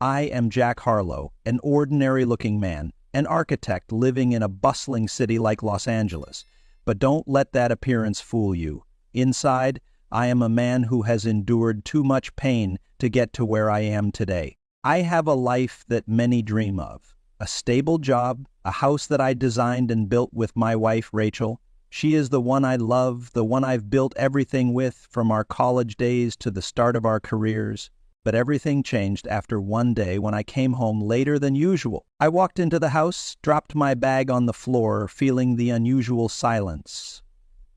I am Jack Harlow, an ordinary-looking man, an architect living in a bustling city like Los Angeles. But don't let that appearance fool you. Inside, I am a man who has endured too much pain to get to where I am today. I have a life that many dream of. A stable job, a house that I designed and built with my wife, Rachel. She is the one I love, the one I've built everything with, from our college days to the start of our careers. But everything changed after one day when I came home later than usual. I walked into the house, dropped my bag on the floor, feeling the unusual silence.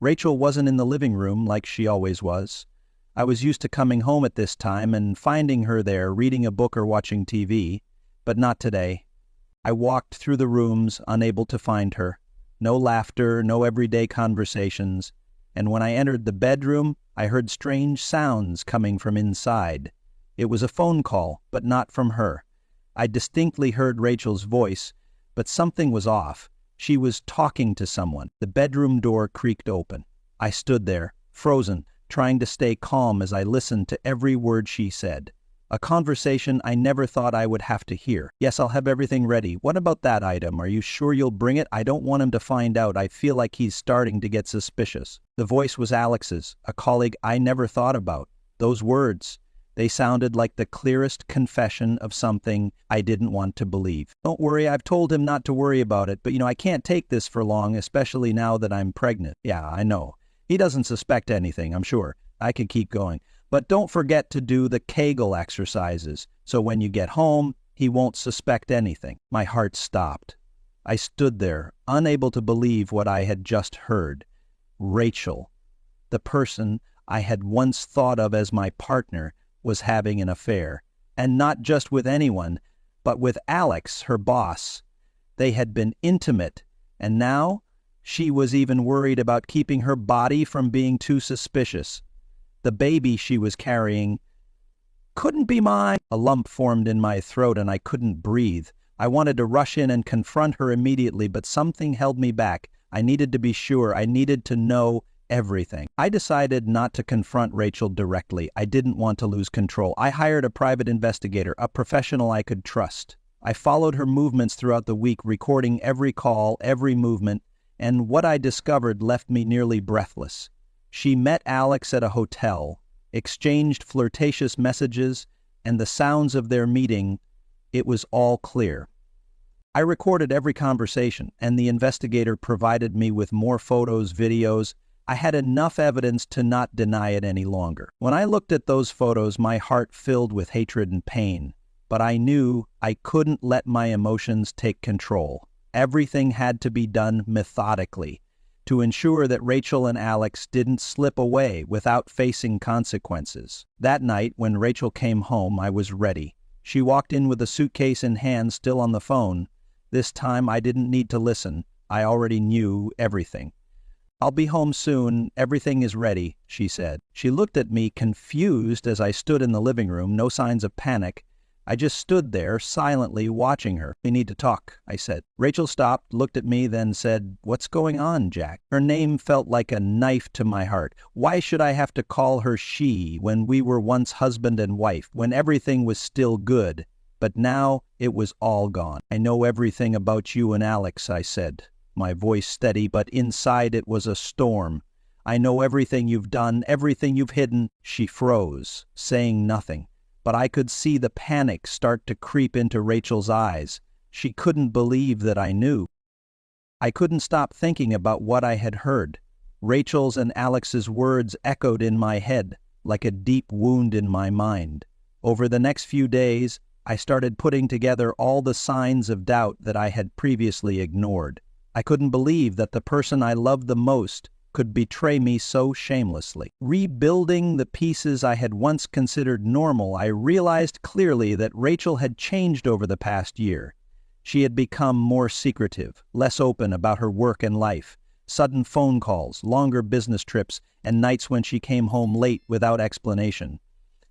Rachel wasn't in the living room like she always was. I was used to coming home at this time and finding her there reading a book or watching TV, but not today. I walked through the rooms, unable to find her. No laughter, no everyday conversations. And when I entered the bedroom, I heard strange sounds coming from inside. It was a phone call, but not from her. I distinctly heard Rachel's voice, but something was off. She was talking to someone. The bedroom door creaked open. I stood there, frozen, trying to stay calm as I listened to every word she said. A conversation I never thought I would have to hear. Yes, I'll have everything ready. What about that item? Are you sure you'll bring it? I don't want him to find out. I feel like he's starting to get suspicious. The voice was Alex's, a colleague I never thought about. Those words, they sounded like the clearest confession of something I didn't want to believe. Don't worry, I've told him not to worry about it, but I can't take this for long, especially now that I'm pregnant. Yeah, I know. He doesn't suspect anything, I'm sure. I could keep going. But don't forget to do the Kegel exercises, so when you get home, he won't suspect anything. My heart stopped. I stood there, unable to believe what I had just heard. Rachel, the person I had once thought of as my partner, was having an affair, and not just with anyone, but with Alex, her boss. They had been intimate, and now she was even worried about keeping her body from being too suspicious. The baby she was carrying couldn't be mine. A lump formed in my throat and I couldn't breathe. I wanted to rush in and confront her immediately, but something held me back. I needed to be sure. I needed to know everything. I decided not to confront Rachel directly. I didn't want to lose control. I hired a private investigator, a professional I could trust. I followed her movements throughout the week, recording every call, every movement, and what I discovered left me nearly breathless. She met Alex at a hotel, exchanged flirtatious messages, and the sounds of their meeting, it was all clear. I recorded every conversation, and the investigator provided me with more photos, videos. I had enough evidence to not deny it any longer. When I looked at those photos, my heart filled with hatred and pain. But I knew I couldn't let my emotions take control. Everything had to be done methodically to ensure that Rachel and Alex didn't slip away without facing consequences. That night, when Rachel came home, I was ready. She walked in with a suitcase in hand, still on the phone. This time, I didn't need to listen. I already knew everything. "I'll be home soon. Everything is ready," she said. She looked at me confused as I stood in the living room, no signs of panic. I just stood there, silently watching her. "We need to talk," I said. Rachel stopped, looked at me, then said, "What's going on, Jack?" Her name felt like a knife to my heart. Why should I have to call her she when we were once husband and wife, when everything was still good? But now it was all gone. "I know everything about you and Alex," I said, my voice steady, but inside it was a storm. "I know everything you've done, everything you've hidden." She froze, saying nothing, but I could see the panic start to creep into Rachel's eyes. She couldn't believe that I knew. I couldn't stop thinking about what I had heard. Rachel's and Alex's words echoed in my head like a deep wound in my mind. Over the next few days, I started putting together all the signs of doubt that I had previously ignored. I couldn't believe that the person I loved the most could betray me so shamelessly. Rebuilding the pieces I had once considered normal, I realized clearly that Rachel had changed over the past year. She had become more secretive, less open about her work and life. Sudden phone calls, longer business trips, and nights when she came home late without explanation.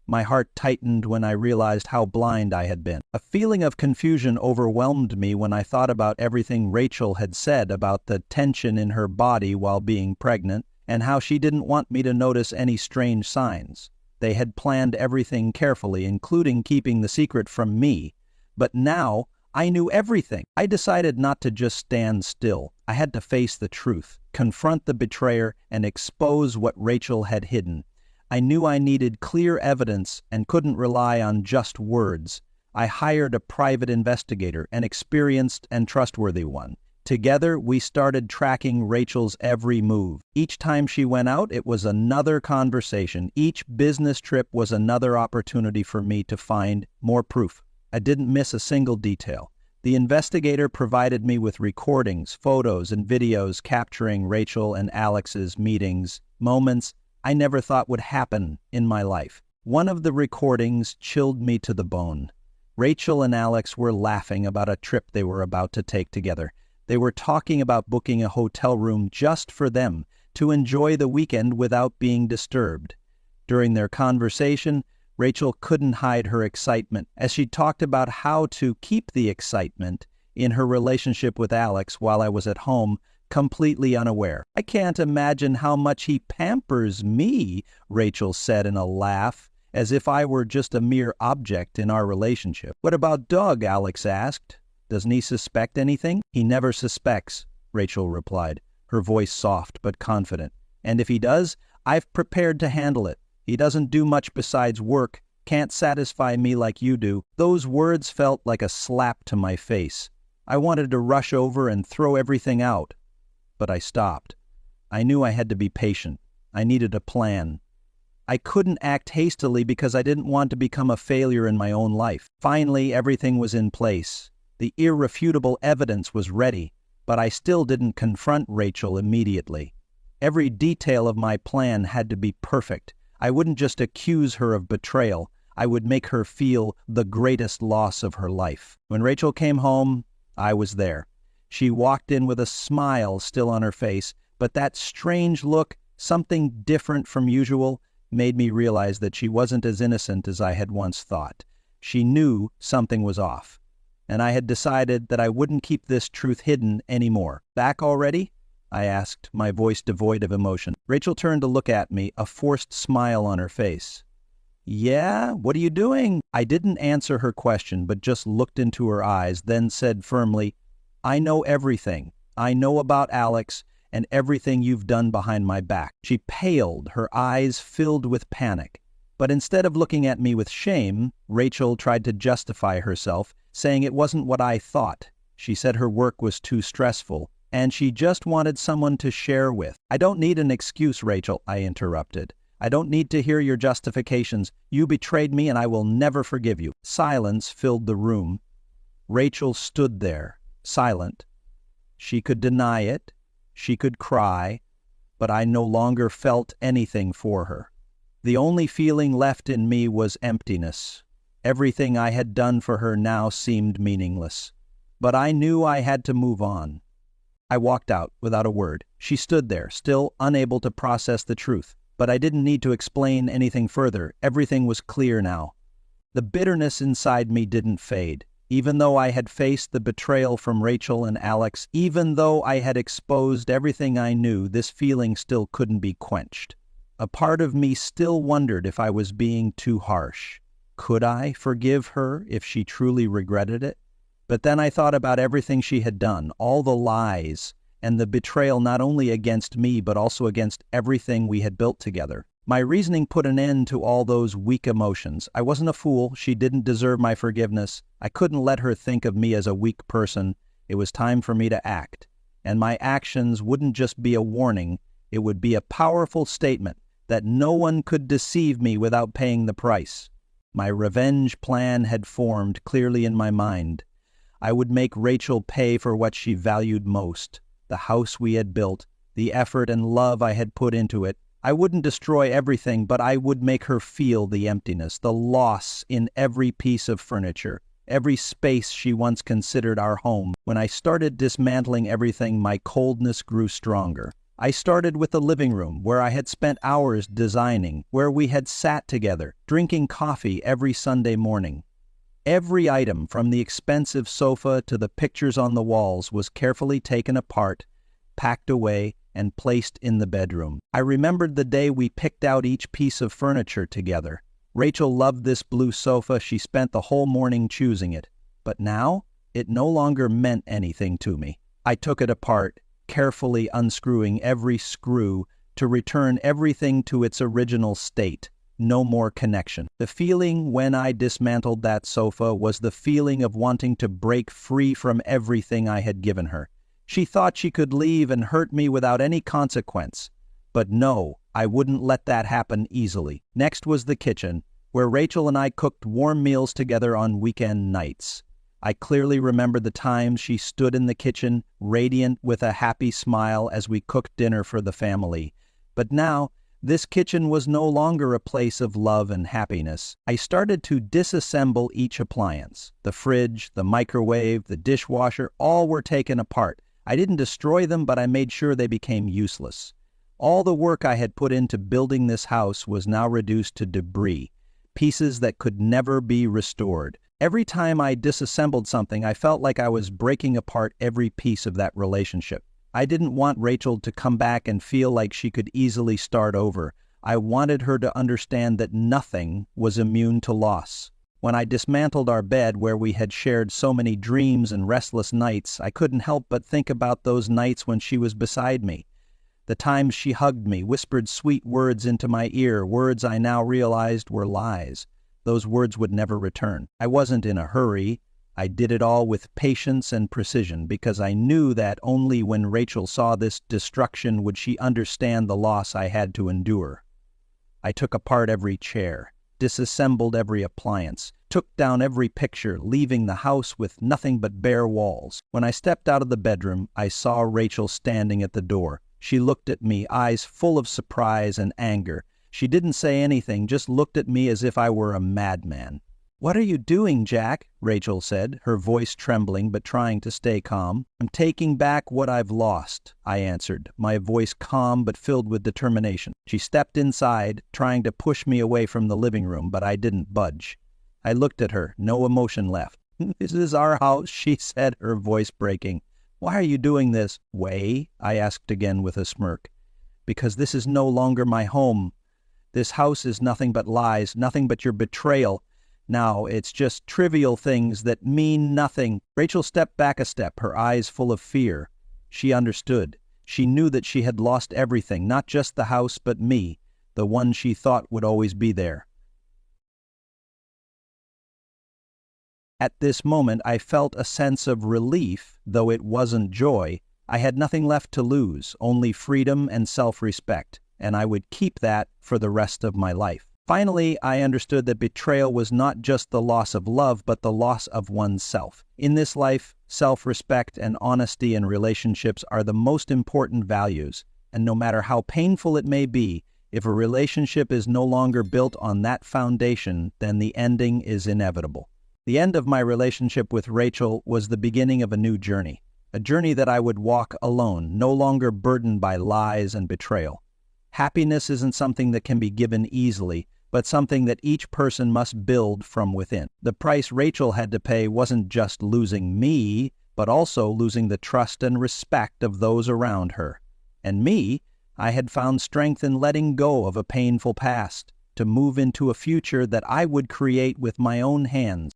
My heart tightened when I realized how blind I had been. A feeling of confusion overwhelmed me when I thought about everything Rachel had said about the tension in her body while being pregnant, and how she didn't want me to notice any strange signs. They had planned everything carefully, including keeping the secret from me. But now, I knew everything. I decided not to just stand still. I had to face the truth, confront the betrayer, and expose what Rachel had hidden. I knew I needed clear evidence and couldn't rely on just words. I hired a private investigator, an experienced and trustworthy one. Together, we started tracking Rachel's every move. Each time she went out, it was another conversation. Each business trip was another opportunity for me to find more proof. I didn't miss a single detail. The investigator provided me with recordings, photos, and videos capturing Rachel and Alex's meetings, moments I never thought would happen in my life. One of the recordings chilled me to the bone. Rachel and Alex were laughing about a trip they were about to take together. They were talking about booking a hotel room just for them, to enjoy the weekend without being disturbed. During their conversation, Rachel couldn't hide her excitement as she talked about how to keep the excitement in her relationship with Alex while I was at home, completely unaware. "I can't imagine how much he pampers me," Rachel said in a laugh, as if I were just a mere object in our relationship. "What about Doug?" Alex asked. "Doesn't he suspect anything?" "He never suspects," Rachel replied, her voice soft but confident. "And if he does, I've prepared to handle it. He doesn't do much besides work, can't satisfy me like you do." Those words felt like a slap to my face. I wanted to rush over and throw everything out, but I stopped. I knew I had to be patient. I needed a plan. I couldn't act hastily because I didn't want to become a failure in my own life. Finally, everything was in place. The irrefutable evidence was ready, but I still didn't confront Rachel immediately. Every detail of my plan had to be perfect. I wouldn't just accuse her of betrayal. I would make her feel the greatest loss of her life. When Rachel came home, I was there. She walked in with a smile still on her face, but that strange look, something different from usual, made me realize that she wasn't as innocent as I had once thought. She knew something was off, and I had decided that I wouldn't keep this truth hidden anymore. "Back already?" I asked, my voice devoid of emotion. Rachel turned to look at me, a forced smile on her face. "Yeah? What are you doing?" I didn't answer her question, but just looked into her eyes, then said firmly, "I know everything. I know about Alex and everything you've done behind my back." She paled, her eyes filled with panic. But instead of looking at me with shame, Rachel tried to justify herself, saying it wasn't what I thought. She said her work was too stressful, and she just wanted someone to share with. "I don't need an excuse, Rachel," I interrupted. "I don't need to hear your justifications. You betrayed me and I will never forgive you." Silence filled the room. Rachel stood there, silent. She could deny it, she could cry, but I no longer felt anything for her. The only feeling left in me was emptiness. Everything I had done for her now seemed meaningless. But I knew I had to move on. I walked out without a word. She stood there, still unable to process the truth. But I didn't need to explain anything further. Everything was clear now. The bitterness inside me didn't fade. Even though I had faced the betrayal from Rachel and Alex, even though I had exposed everything I knew, this feeling still couldn't be quenched. A part of me still wondered if I was being too harsh. Could I forgive her if she truly regretted it? But then I thought about everything she had done, all the lies, and the betrayal not only against me but also against everything we had built together. My reasoning put an end to all those weak emotions. I wasn't a fool. She didn't deserve my forgiveness. I couldn't let her think of me as a weak person. It was time for me to act. And my actions wouldn't just be a warning. It would be a powerful statement that no one could deceive me without paying the price. My revenge plan had formed clearly in my mind. I would make Rachel pay for what she valued most, the house we had built, the effort and love I had put into it. I wouldn't destroy everything, but I would make her feel the emptiness, the loss in every piece of furniture, every space she once considered our home. When I started dismantling everything, my coldness grew stronger. I started with the living room, where I had spent hours designing, where we had sat together, drinking coffee every Sunday morning. Every item, from the expensive sofa to the pictures on the walls, was carefully taken apart, packed away, and placed in the bedroom. I remembered the day we picked out each piece of furniture together. Rachel loved this blue sofa. She spent the whole morning choosing it. But now, it no longer meant anything to me. I took it apart, carefully unscrewing every screw to return everything to its original state. No more connection. The feeling when I dismantled that sofa was the feeling of wanting to break free from everything I had given her. She thought she could leave and hurt me without any consequence. But no, I wouldn't let that happen easily. Next was the kitchen, where Rachel and I cooked warm meals together on weekend nights. I clearly remember the times she stood in the kitchen, radiant with a happy smile as we cooked dinner for the family. But now, this kitchen was no longer a place of love and happiness. I started to disassemble each appliance. The fridge, the microwave, the dishwasher, all were taken apart. I didn't destroy them, but I made sure they became useless. All the work I had put into building this house was now reduced to debris, pieces that could never be restored. Every time I disassembled something, I felt like I was breaking apart every piece of that relationship. I didn't want Rachel to come back and feel like she could easily start over. I wanted her to understand that nothing was immune to loss. When I dismantled our bed where we had shared so many dreams and restless nights, I couldn't help but think about those nights when she was beside me. The times she hugged me, whispered sweet words into my ear, words I now realized were lies. Those words would never return. I wasn't in a hurry. I did it all with patience and precision because I knew that only when Rachel saw this destruction would she understand the loss I had to endure. I took apart every chair, disassembled every appliance, took down every picture, leaving the house with nothing but bare walls. When I stepped out of the bedroom, I saw Rachel standing at the door. She looked at me, eyes full of surprise and anger. She didn't say anything, just looked at me as if I were a madman. "What are you doing, Jack?" Rachel said, her voice trembling but trying to stay calm. "I'm taking back what I've lost," I answered, my voice calm but filled with determination. She stepped inside, trying to push me away from the living room, but I didn't budge. I looked at her, no emotion left. "This is our house," she said, her voice breaking. "Why are you doing this?" "Why?" I asked again with a smirk. "Because this is no longer my home. This house is nothing but lies, nothing but your betrayal. Now, it's just trivial things that mean nothing." Rachel stepped back a step, her eyes full of fear. She understood. She knew that she had lost everything, not just the house, but me, the one she thought would always be there. At this moment, I felt a sense of relief, though it wasn't joy. I had nothing left to lose, only freedom and self-respect, and I would keep that for the rest of my life. Finally, I understood that betrayal was not just the loss of love, but the loss of oneself. In this life, self-respect and honesty in relationships are the most important values, and no matter how painful it may be, if a relationship is no longer built on that foundation, then the ending is inevitable. The end of my relationship with Rachel was the beginning of a new journey, a journey that I would walk alone, no longer burdened by lies and betrayal. Happiness isn't something that can be given easily, but something that each person must build from within. The price Rachel had to pay wasn't just losing me, but also losing the trust and respect of those around her. And me, I had found strength in letting go of a painful past, to move into a future that I would create with my own hands.